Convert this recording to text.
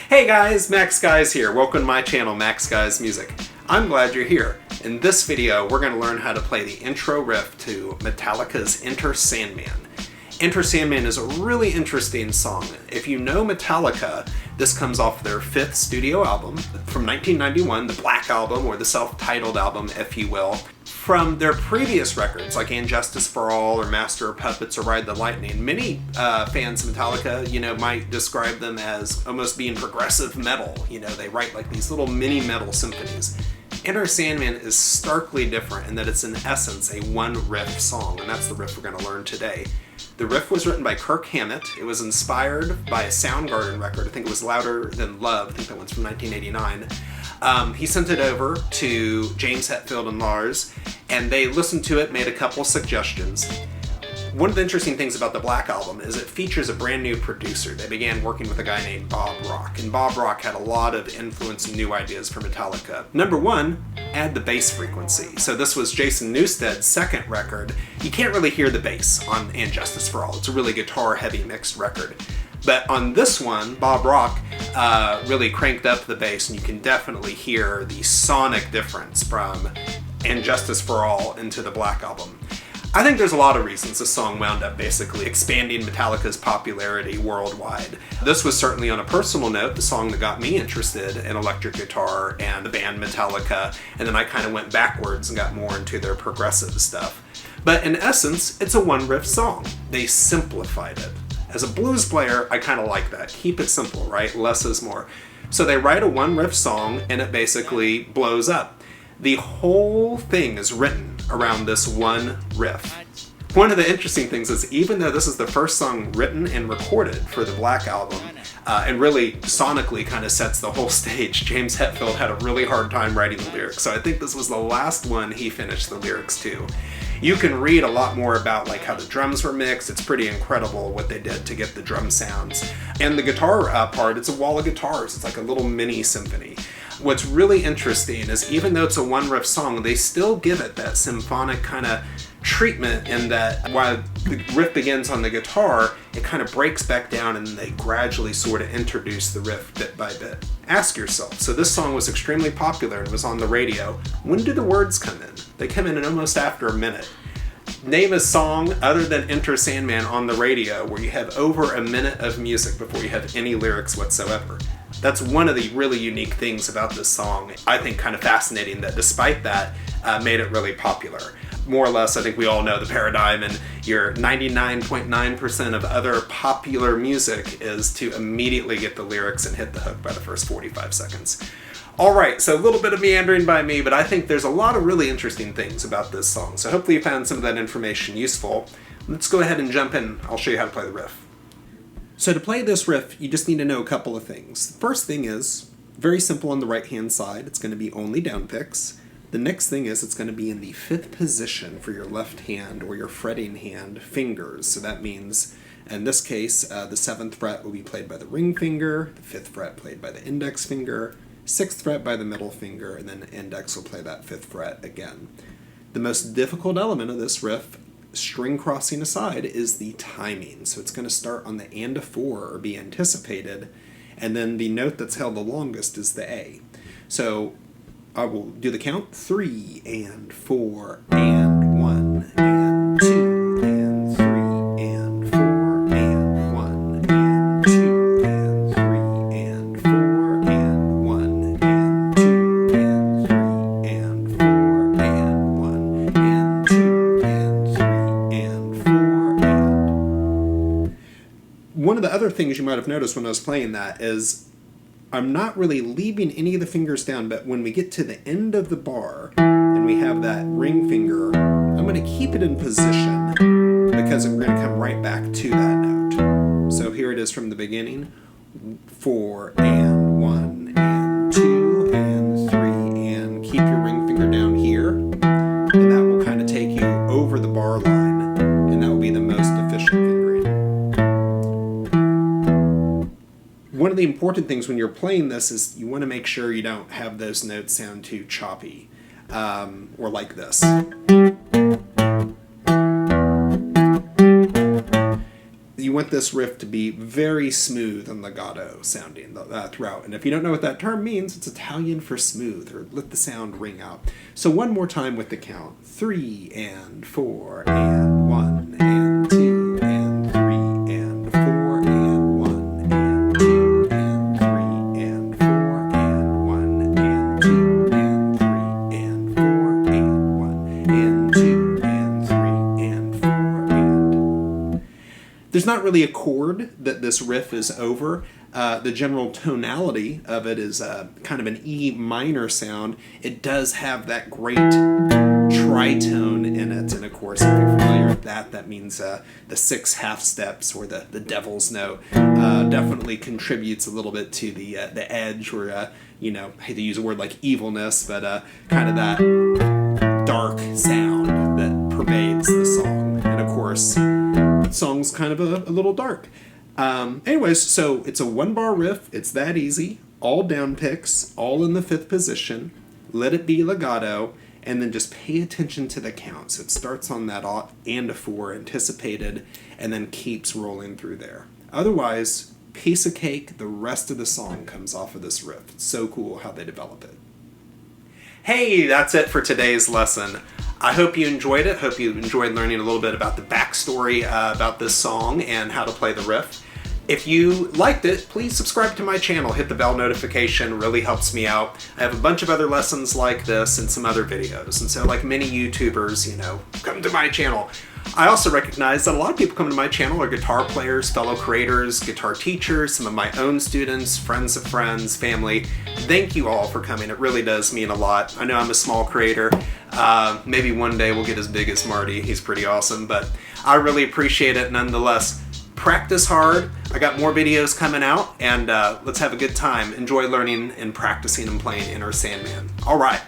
Hey guys, Max Guys here. Welcome to my channel, Max Guys Music. I'm glad you're here. In this video, we're going to learn how to play the intro riff to Metallica's Enter Sandman. Enter Sandman is a really interesting song. If you know Metallica, this comes off their 5th studio album from 1991, the Black Album, or the self-titled album, if you will. From their previous records, like And Justice for All, or Master of Puppets, or Ride the Lightning, many fans of Metallica, might describe them as almost being progressive metal. They write like these little mini metal symphonies. Enter Sandman is starkly different in that it's in essence a one-riff song, and that's the riff we're going to learn today. The riff was written by Kirk Hammett. It was inspired by a Soundgarden record. I think it was Louder Than Love. I think that one's from 1989. He sent it over to James Hetfield and Lars, and they listened to it, made a couple suggestions. One of the interesting things about the Black Album is it features a brand new producer. They began working with a guy named Bob Rock, and Bob Rock had a lot of influence and new ideas for Metallica. Number one, add the bass frequency. So this was Jason Newsted's second record. You can't really hear the bass on And Justice for All. It's a really guitar-heavy mixed record. But on this one, Bob Rock really cranked up the bass, and you can definitely hear the sonic difference from And Justice for All into the Black Album. I think there's a lot of reasons this song wound up basically expanding Metallica's popularity worldwide. This was certainly, on a personal note, the song that got me interested in electric guitar and the band Metallica, and then I kind of went backwards and got more into their progressive stuff. But in essence, it's a one-riff song. They simplified it. As a blues player, I kind of like that. Keep it simple, right? Less is more. So they write a one-riff song, and it basically blows up. The whole thing is written around this one riff. One of the interesting things is, even though this is the first song written and recorded for the Black Album, and really sonically kind of sets the whole stage, James Hetfield had a really hard time writing the lyrics, so I think this was the last one he finished the lyrics to. You can read a lot more about how the drums were mixed. It's pretty incredible what they did to get the drum sounds. And the guitar part, it's a wall of guitars. It's like a little mini symphony. What's really interesting is, even though it's a one-riff song, they still give it that symphonic kind of treatment, in that while the riff begins on the guitar, it kind of breaks back down and they gradually sort of introduce the riff bit by bit. Ask yourself, so this song was extremely popular and was on the radio. When do the words come in? They come in almost after a minute. Name a song other than Enter Sandman on the radio where you have over a minute of music before you have any lyrics whatsoever. That's one of the really unique things about this song. I think kind of fascinating that despite that, made it really popular. More or less, I think we all know the paradigm, and your 99.9% of other popular music is to immediately get the lyrics and hit the hook by the first 45 seconds. Alright, so a little bit of meandering by me, but I think there's a lot of really interesting things about this song, so hopefully you found some of that information useful. Let's go ahead and jump in. I'll show you how to play the riff. So to play this riff, you just need to know a couple of things. The first thing is, very simple on the right-hand side, it's going to be only down picks. The next thing is, it's going to be in the 5th position for your left hand, or your fretting hand, fingers. So that means, in this case, the 7th fret will be played by the ring finger, the 5th fret played by the index finger, 6th fret by the middle finger, and then the index will play that 5th fret again. The most difficult element of this riff, string crossing aside, is the timing. So it's going to start on the and a 4, or be anticipated, and then the note that's held the longest is the A. So I will do the count: 3 and 4 and 1 and 2 and 3 and 4 and 1 and 2 and 3 and 4 and 1 and 2 and 3 and 4 and 1 and 2 and 3 and 4 and... One of the other things you might have noticed when I was playing that is, I'm not really leaving any of the fingers down, but when we get to the end of the bar and we have that ring finger, I'm going to keep it in position because we're going to come right back to that note. So here it is from the beginning: 4 and 1 and 2 and 3, and keep your ring finger down here, and that will kind of take you over the bar line, and that will be the most efficient fingering. One of the important things when you're playing this is you want to make sure you don't have those notes sound too choppy, or like this. You want this riff to be very smooth and legato sounding throughout. And if you don't know what that term means, it's Italian for smooth, or let the sound ring out. So one more time with the count. 3 and 4 and 1 and 2 and 3 and 4 and 1 and 2 and 3 and 4 and 1 and 2 and 3 and 4 and 1 and 2 and 3 and 4 and... There's not really a chord that this riff is over. The general tonality of it is kind of an E minor sound. It does have that great tritone in it, and of course, if you're familiar with that, that means the 6 half steps, or the devil's note, definitely contributes a little bit to the edge, or I hate to use a word like evilness, but kind of that dark sound that pervades the song. And of course, the song's kind of a little dark. Anyways, so it's a 1-bar riff. It's that easy. All down picks, all in the 5th position. Let it be legato, and then just pay attention to the count. So it starts on that and a 4 anticipated, and then keeps rolling through there. Otherwise, piece of cake. The rest of the song comes off of this riff. It's so cool how they develop it. Hey, that's it for today's lesson. I hope you enjoyed it. Hope you enjoyed learning a little bit about the backstory about this song and how to play the riff. If you liked it, please subscribe to my channel. Hit the bell notification, really helps me out. I have a bunch of other lessons like this and some other videos. And so, like many YouTubers, come to my channel. I also recognize that a lot of people come to my channel are guitar players, fellow creators, guitar teachers, some of my own students, friends of friends, family. Thank you all for coming. It really does mean a lot. I know I'm a small creator. Maybe one day we'll get as big as Marty. He's pretty awesome, but I really appreciate it nonetheless. Practice hard. I got more videos coming out, and let's have a good time. Enjoy learning and practicing and playing Enter Sandman. All right.